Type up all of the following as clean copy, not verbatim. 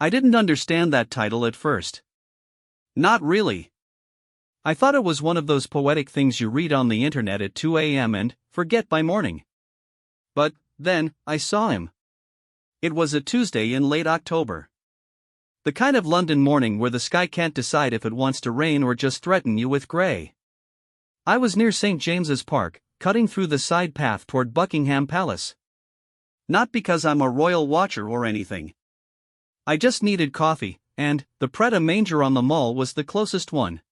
I didn't understand that title at first. Not really. I thought it was one of those poetic things you read on the internet at 2 a.m. and forget by morning. But then I saw him. It was a Tuesday in late October. The kind of London morning where the sky can't decide if it wants to rain or just threaten you with grey. I was near St. James's Park, cutting through the side path toward Buckingham Palace. Not because I'm a royal watcher or anything. I just needed coffee, and the Pret a Manger on the Mall was the closest one.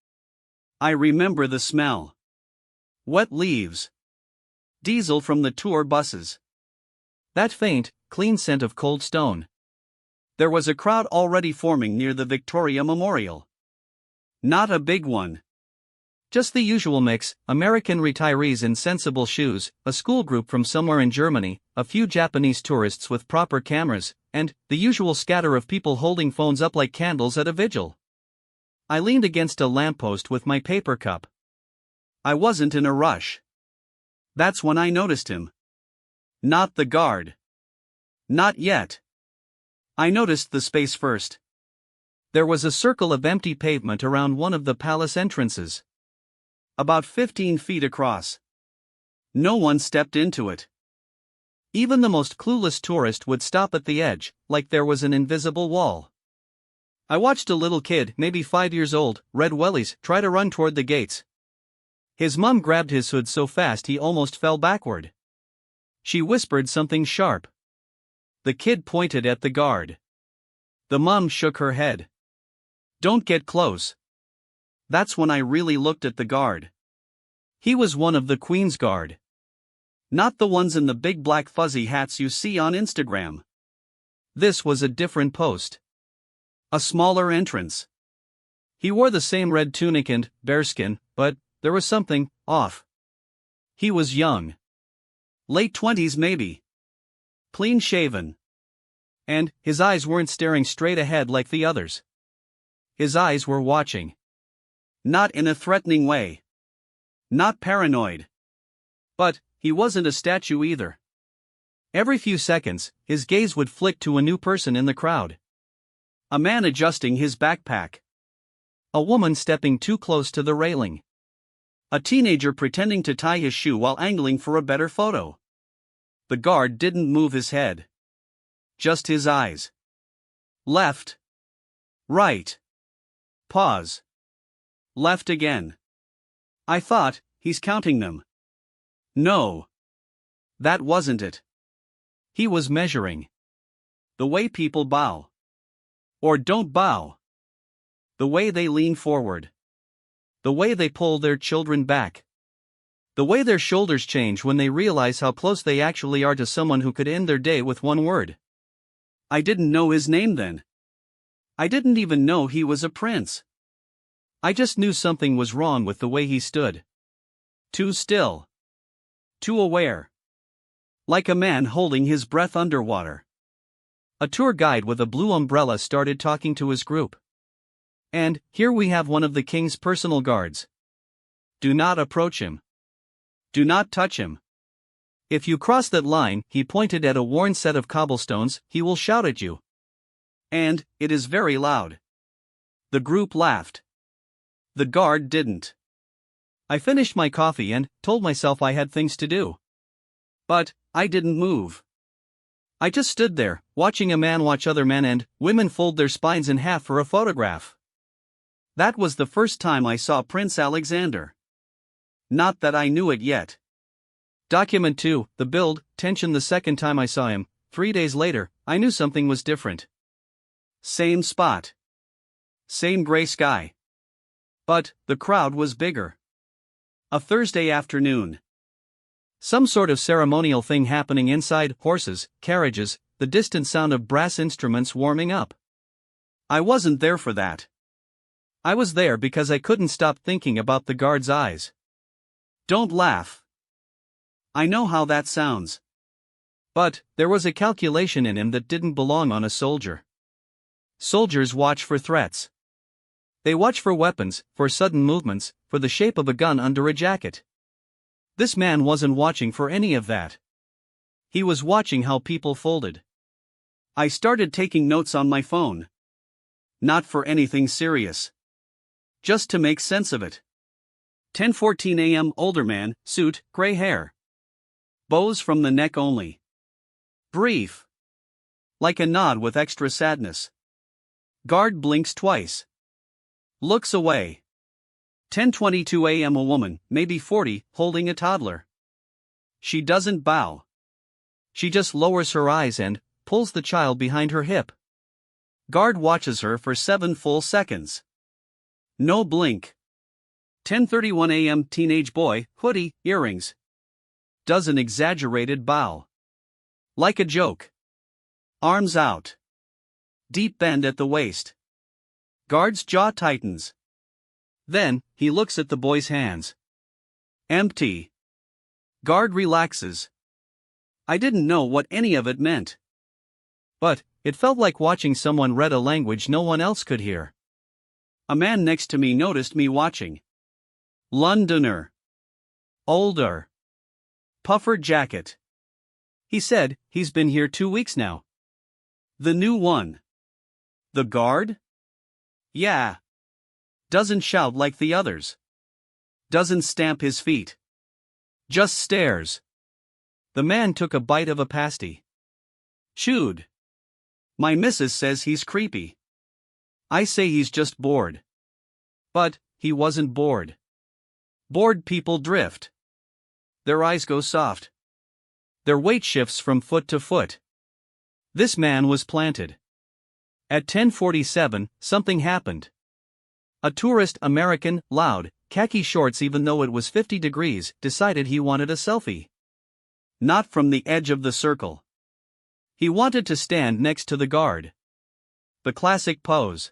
I remember the smell. Wet leaves. Diesel from the tour buses. That faint, clean scent of cold stone. There was a crowd already forming near the Victoria Memorial. Not a big one. Just the usual mix: American retirees in sensible shoes, a school group from somewhere in Germany, a few Japanese tourists with proper cameras, and the usual scatter of people holding phones up like candles at a vigil. I leaned against a lamppost with my paper cup. I wasn't in a rush. That's when I noticed him. Not the guard. Not yet. I noticed the space first. There was a circle of empty pavement around one of the palace entrances. About 15 feet across. No one stepped into it. Even the most clueless tourist would stop at the edge, like there was an invisible wall. I watched a little kid, maybe 5 years old, red wellies, try to run toward the gates. His mum grabbed his hood so fast he almost fell backward. She whispered something sharp. The kid pointed at the guard. The mum shook her head. Don't get close. That's when I really looked at the guard. He was one of the Queen's Guard. Not the ones in the big black fuzzy hats you see on Instagram. This was a different post. A smaller entrance. He wore the same red tunic and bearskin, but there was something off. He was young. Late 20s maybe. Clean shaven. And his eyes weren't staring straight ahead like the others. His eyes were watching. Not in a threatening way. Not paranoid. But he wasn't a statue either. Every few seconds, his gaze would flick to a new person in the crowd. A man adjusting his backpack. A woman stepping too close to the railing. A teenager pretending to tie his shoe while angling for a better photo. The guard didn't move his head. Just his eyes. Left. Right. Pause. Left again. I thought, he's counting them. No. That wasn't it. He was measuring. The way people bow. Or don't bow. The way they lean forward. The way they pull their children back. The way their shoulders change when they realize how close they actually are to someone who could end their day with one word. I didn't know his name then. I didn't even know he was a prince. I just knew something was wrong with the way he stood. Too still. Too aware. Like a man holding his breath underwater. A tour guide with a blue umbrella started talking to his group. And here we have one of the king's personal guards. Do not approach him. Do not touch him. If you cross that line, he pointed at a worn set of cobblestones, he will shout at you. And it is very loud. The group laughed. The guard didn't. I finished my coffee and told myself I had things to do. But I didn't move. I just stood there, watching a man watch other men and women fold their spines in half for a photograph. That was the first time I saw Prince Alexander. Not that I knew it yet. Document 2, the build, tension. The second time I saw him, 3 days later, I knew something was different. Same spot. Same gray sky. But the crowd was bigger. A Thursday afternoon. Some sort of ceremonial thing happening inside, horses, carriages, the distant sound of brass instruments warming up. I wasn't there for that. I was there because I couldn't stop thinking about the guard's eyes. Don't laugh. I know how that sounds. But there was a calculation in him that didn't belong on a soldier. Soldiers watch for threats. They watch for weapons, for sudden movements, for the shape of a gun under a jacket. This man wasn't watching for any of that. He was watching how people folded. I started taking notes on my phone. Not for anything serious. Just to make sense of it. 10:14 a.m. Older man, suit, gray hair. Bows from the neck only. Brief. Like a nod with extra sadness. Guard blinks twice. Looks away. 10:22 a.m. A woman, maybe 40, holding a toddler. She doesn't bow. She just lowers her eyes and pulls the child behind her hip. Guard watches her for 7 full seconds. No blink. 10:31 a.m. Teenage boy, hoodie, earrings. Does an exaggerated bow. Like a joke. Arms out. Deep bend at the waist. Guard's jaw tightens. Then, he looks at the boy's hands. Empty. Guard relaxes. I didn't know what any of it meant. But, it felt like watching someone read a language no one else could hear. A man next to me noticed me watching. Londoner. Older. Puffer jacket. He said, he's been here 2 weeks now. The new one. The guard? Yeah. Doesn't shout like the others. Doesn't stamp his feet. Just stares. The man took a bite of a pasty. Chewed. My missus says he's creepy. I say he's just bored. But, he wasn't bored. Bored people drift. Their eyes go soft. Their weight shifts from foot to foot. This man was planted. At 10:47, something happened. A tourist American, loud, khaki shorts even though it was 50 degrees, decided he wanted a selfie. Not from the edge of the circle. He wanted to stand next to the guard. The classic pose.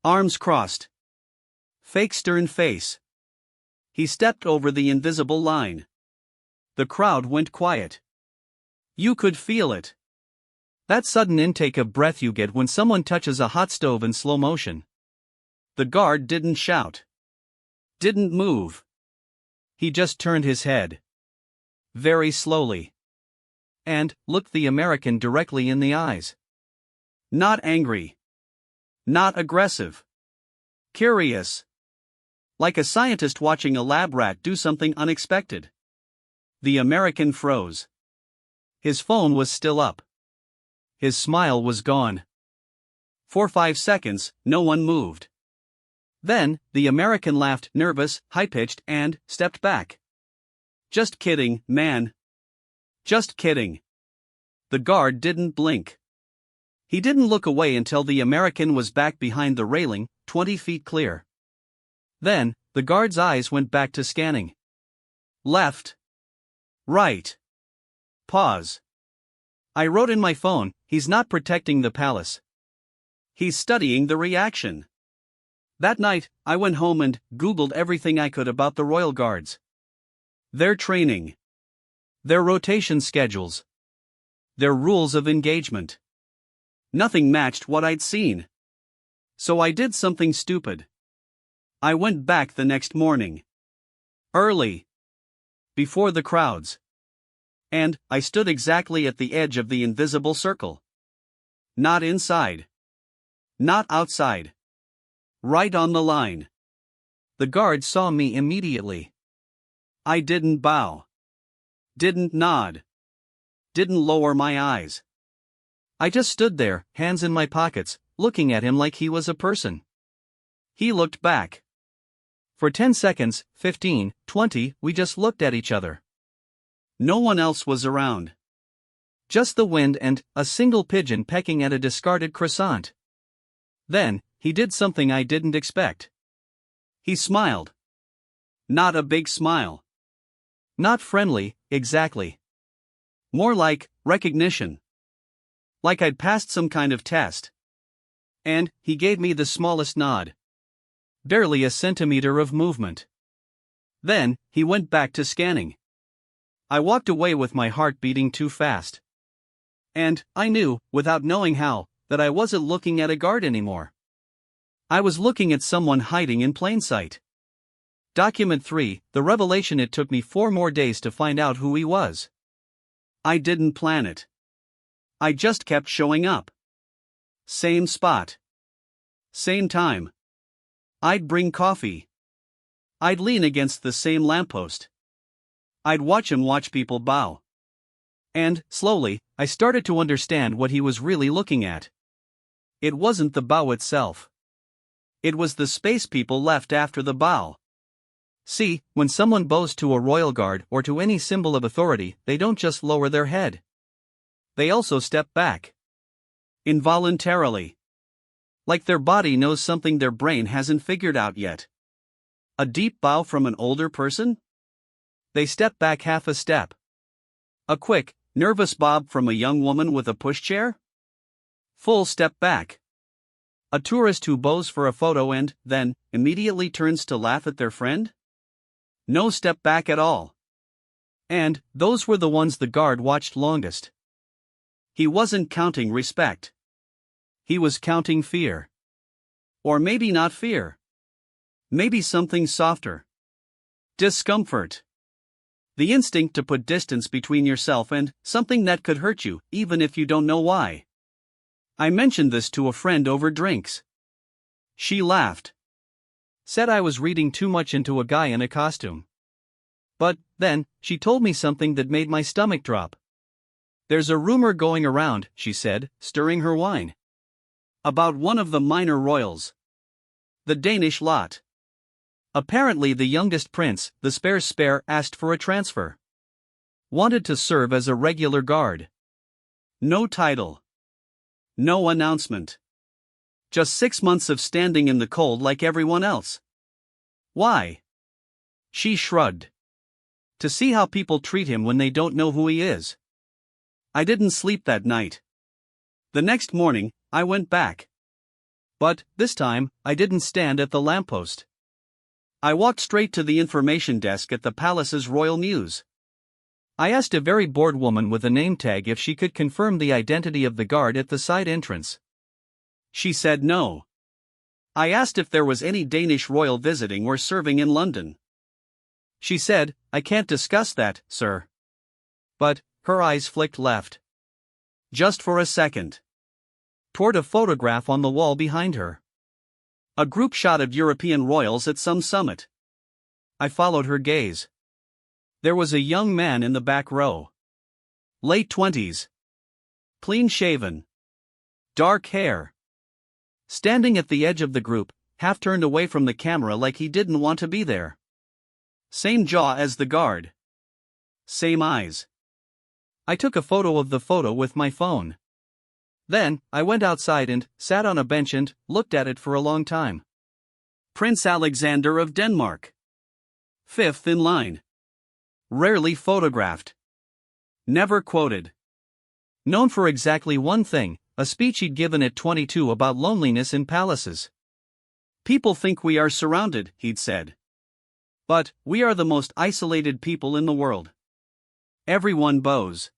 Arms crossed. Fake stern face. He stepped over the invisible line. The crowd went quiet. You could feel it. That sudden intake of breath you get when someone touches a hot stove in slow motion. The guard didn't shout. Didn't move. He just turned his head. Very slowly. And looked the American directly in the eyes. Not angry. Not aggressive. Curious. Like a scientist watching a lab rat do something unexpected. The American froze. His phone was still up. His smile was gone. For 5 seconds, no one moved. Then, the American laughed, nervous, high-pitched, and stepped back. Just kidding, man. Just kidding. The guard didn't blink. He didn't look away until the American was back behind the railing, 20 feet clear. Then, the guard's eyes went back to scanning. Left. Right. Pause. I wrote in my phone, he's not protecting the palace. He's studying the reaction. That night, I went home and Googled everything I could about the Royal Guards. Their training. Their rotation schedules. Their rules of engagement. Nothing matched what I'd seen. So I did something stupid. I went back the next morning. Early. Before the crowds. And I stood exactly at the edge of the invisible circle. Not inside. Not outside. Right on the line. The guard saw me immediately. I didn't bow. Didn't nod. Didn't lower my eyes. I just stood there, hands in my pockets, looking at him like he was a person. He looked back. For 10 seconds, 15, 20, we just looked at each other. No one else was around. Just the wind and a single pigeon pecking at a discarded croissant. Then, he did something I didn't expect. He smiled. Not a big smile. Not friendly, exactly. More like recognition. Like I'd passed some kind of test. And he gave me the smallest nod. Barely a centimeter of movement. Then, he went back to scanning. I walked away with my heart beating too fast. And I knew, without knowing how, that I wasn't looking at a guard anymore. I was looking at someone hiding in plain sight. Document 3, the revelation. It took me 4 more days to find out who he was. I didn't plan it. I just kept showing up. Same spot. Same time. I'd bring coffee. I'd lean against the same lamppost. I'd watch him watch people bow. And, slowly, I started to understand what he was really looking at. It wasn't the bow itself. It was the space people left after the bow. See, when someone bows to a royal guard or to any symbol of authority, they don't just lower their head. They also step back. Involuntarily. Like their body knows something their brain hasn't figured out yet. A deep bow from an older person? They step back half a step. A quick, nervous bob from a young woman with a pushchair? Full step back. A tourist who bows for a photo and, then, immediately turns to laugh at their friend? No step back at all. And, those were the ones the guard watched longest. He wasn't counting respect. He was counting fear. Or maybe not fear. Maybe something softer. Discomfort. The instinct to put distance between yourself and something that could hurt you, even if you don't know why. I mentioned this to a friend over drinks. She laughed. Said I was reading too much into a guy in a costume. But, then, she told me something that made my stomach drop. There's a rumor going around, she said, stirring her wine. About one of the minor royals. The Danish lot. Apparently the youngest prince, the spare, asked for a transfer. Wanted to serve as a regular guard. No title. No announcement. Just 6 months of standing in the cold like everyone else. Why? She shrugged. To see how people treat him when they don't know who he is. I didn't sleep that night. The next morning, I went back. But, this time, I didn't stand at the lamppost. I walked straight to the information desk at the palace's royal news. I asked a very bored woman with a name tag if she could confirm the identity of the guard at the side entrance. She said no. I asked if there was any Danish royal visiting or serving in London. She said, I can't discuss that, sir. But, her eyes flicked left. Just for a second. Toward a photograph on the wall behind her. A group shot of European royals at some summit. I followed her gaze. There was a young man in the back row. Late 20s. Clean shaven. Dark hair. Standing at the edge of the group, half turned away from the camera like he didn't want to be there. Same jaw as the guard. Same eyes. I took a photo of the photo with my phone. Then, I went outside and sat on a bench and looked at it for a long time. Prince Alexander of Denmark. 5th in line. Rarely photographed. Never quoted. Known for exactly one thing, a speech he'd given at 22 about loneliness in palaces. People think we are surrounded, he'd said. But, we are the most isolated people in the world. Everyone bows.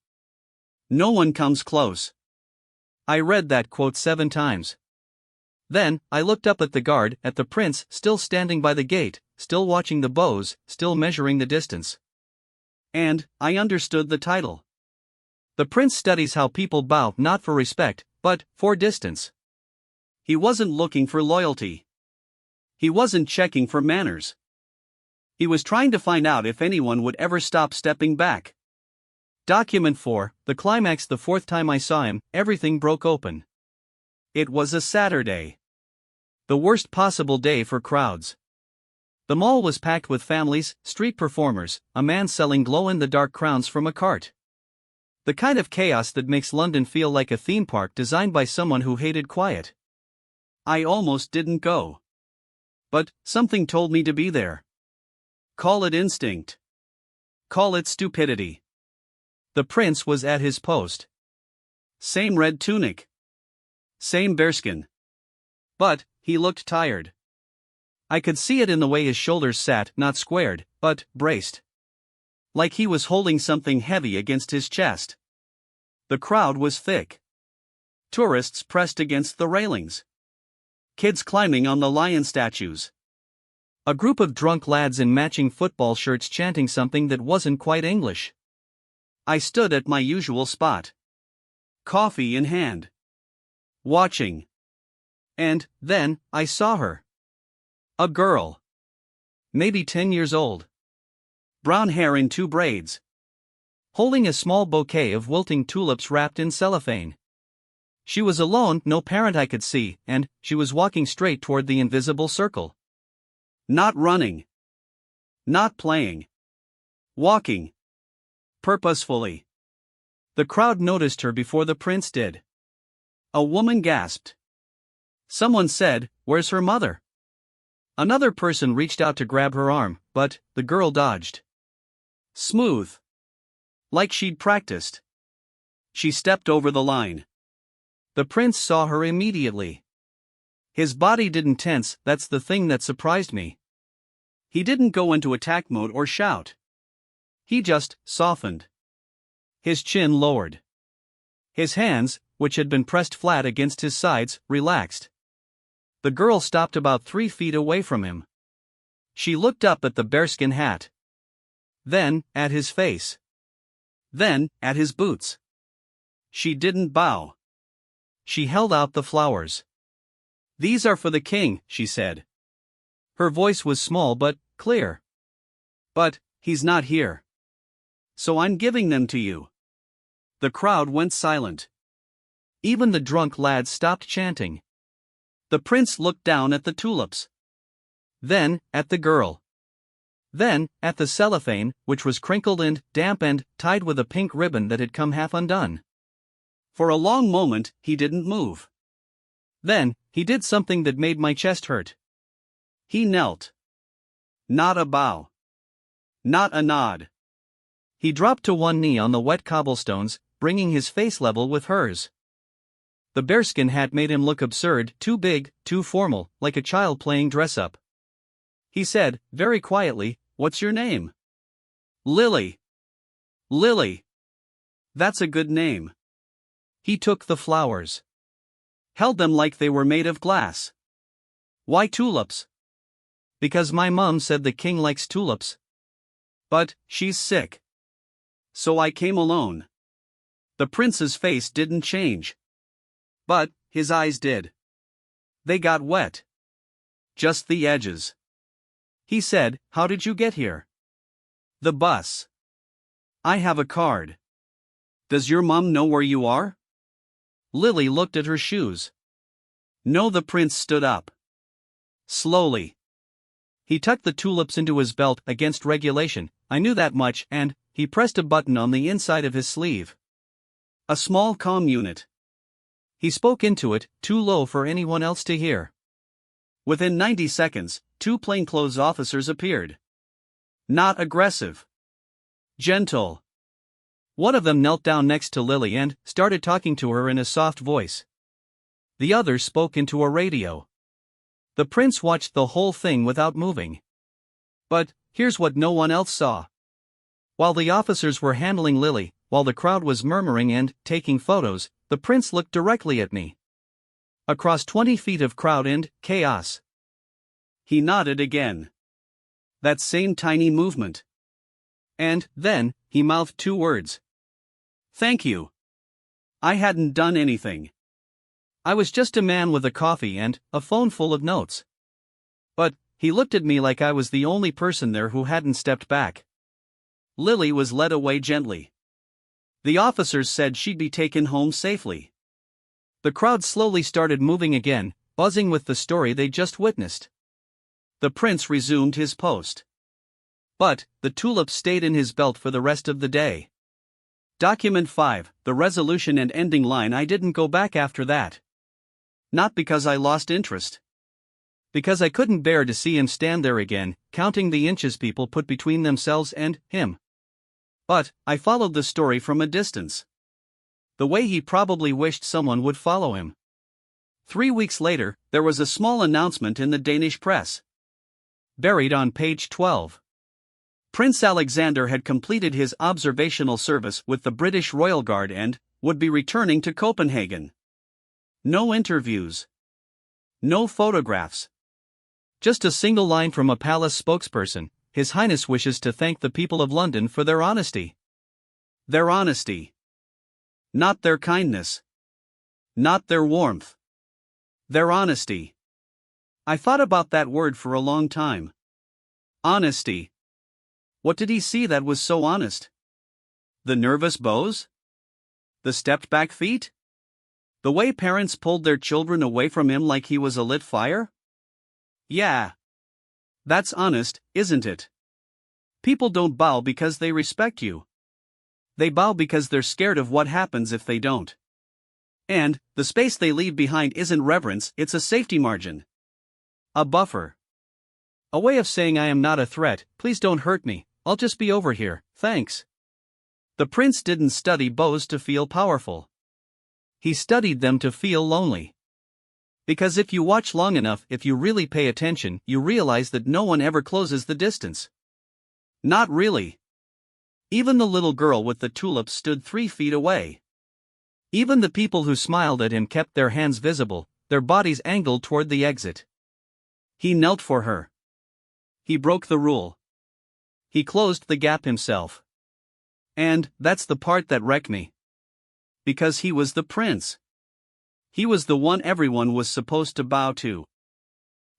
No one comes close. I read that quote 7 times. Then, I looked up at the guard, at the prince, still standing by the gate, still watching the bows, still measuring the distance. And, I understood the title. The prince studies how people bow not for respect, but for distance. He wasn't looking for loyalty. He wasn't checking for manners. He was trying to find out if anyone would ever stop stepping back. Document 4, the climax. The 4th time I saw him, everything broke open. It was a Saturday. The worst possible day for crowds. The mall was packed with families, street performers, a man selling glow-in-the-dark crowns from a cart. The kind of chaos that makes London feel like a theme park designed by someone who hated quiet. I almost didn't go. But, something told me to be there. Call it instinct. Call it stupidity. The prince was at his post. Same red tunic. Same bearskin. But, he looked tired. I could see it in the way his shoulders sat, not squared, but braced. Like he was holding something heavy against his chest. The crowd was thick. Tourists pressed against the railings. Kids climbing on the lion statues. A group of drunk lads in matching football shirts chanting something that wasn't quite English. I stood at my usual spot. Coffee in hand. Watching. And then I saw her. A girl. Maybe 10 years old. Brown hair in 2 braids. Holding a small bouquet of wilting tulips wrapped in cellophane. She was alone, no parent I could see, and she was walking straight toward the invisible circle. Not running. Not playing. Walking. Purposefully. The crowd noticed her before the prince did. A woman gasped. Someone said, "Where's her mother?" Another person reached out to grab her arm, but the girl dodged. Smooth. Like she'd practiced. She stepped over the line. The prince saw her immediately. His body didn't tense, that's the thing that surprised me. He didn't go into attack mode or shout. He just softened. His chin lowered. His hands, which had been pressed flat against his sides, relaxed. The girl stopped about 3 feet away from him. She looked up at the bearskin hat. Then, at his face. Then, at his boots. She didn't bow. She held out the flowers. "These are for the king," she said. Her voice was small but clear. "But he's not here. So I'm giving them to you." The crowd went silent. Even the drunk lads stopped chanting. The prince looked down at the tulips. Then, at the girl. Then, at the cellophane, which was crinkled and damp and tied with a pink ribbon that had come half undone. For a long moment, he didn't move. Then, he did something that made my chest hurt. He knelt. Not a bow. Not a nod. He dropped to one knee on the wet cobblestones, bringing his face level with hers. The bearskin hat made him look absurd, too big, too formal, like a child playing dress-up. He said, very quietly, "What's your name?" "Lily." "Lily. That's a good name." He took the flowers. Held them like they were made of glass. "Why tulips?" "Because my mom said the king likes tulips. But she's sick. So I came alone." The prince's face didn't change. But his eyes did. They got wet. Just the edges. He said, "How did you get here?" "The bus." "I have a card." "Does your mom know where you are?" Lily looked at her shoes. No. The prince stood up. Slowly. He tucked the tulips into his belt against regulation, I knew that much, and he pressed a button on the inside of his sleeve. A small comm unit. He spoke into it, too low for anyone else to hear. Within 90 seconds, 2 plainclothes officers appeared. Not aggressive. Gentle. One of them knelt down next to Lily and started talking to her in a soft voice. The other spoke into a radio. The prince watched the whole thing without moving. But here's what no one else saw. While the officers were handling Lily, while the crowd was murmuring and taking photos, the prince looked directly at me. Across 20 feet of crowd and chaos. He nodded again. That same tiny movement. And then, he mouthed 2 words. "Thank you. I hadn't done anything. I was just a man with a coffee and a phone full of notes." But he looked at me like I was the only person there who hadn't stepped back. Lily was led away gently. The officers said she'd be taken home safely. The crowd slowly started moving again, buzzing with the story they just witnessed. The prince resumed his post. But the tulips stayed in his belt for the rest of the day. Document 5, the resolution and ending line. I didn't go back after that. Not because I lost interest. Because I couldn't bear to see him stand there again, counting the inches people put between themselves and him. But I followed the story from a distance. The way he probably wished someone would follow him. 3 weeks later, there was a small announcement in the Danish press. Buried on page 12. Prince Alexander had completed his observational service with the British Royal Guard and would be returning to Copenhagen. No interviews. No photographs. Just a single line from a palace spokesperson: His Highness wishes to thank the people of London for their honesty. Their honesty. Not their kindness. Not their warmth. Their honesty. I thought about that word for a long time. Honesty. What did he see that was so honest? The nervous bows? The stepped back feet? The way parents pulled their children away from him like he was a lit fire? Yeah. That's honest, isn't it? People don't bow because they respect you. They bow because they're scared of what happens if they don't. And the space they leave behind isn't reverence, it's a safety margin. A buffer. A way of saying I am not a threat, please don't hurt me, I'll just be over here, thanks. The prince didn't study bows to feel powerful. He studied them to feel lonely. Because if you watch long enough, if you really pay attention, you realize that no one ever closes the distance. Not really. Even the little girl with the tulips stood 3 feet away. Even the people who smiled at him kept their hands visible, their bodies angled toward the exit. He knelt for her. He broke the rule. He closed the gap himself. And that's the part that wrecked me. Because he was the prince. He was the one everyone was supposed to bow to.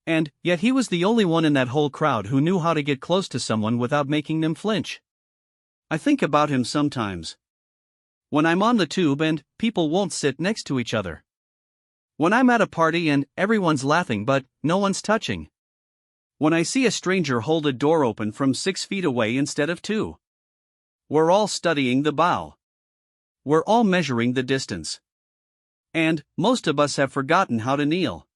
And yet he was the only one in that whole crowd who knew how to get close to someone without making them flinch. I think about him sometimes. When I'm on the tube and people won't sit next to each other. When I'm at a party and everyone's laughing but no one's touching. When I see a stranger hold a door open from 6 feet away instead of 2. We're all studying the bow. We're all measuring the distance. And most of us have forgotten how to kneel.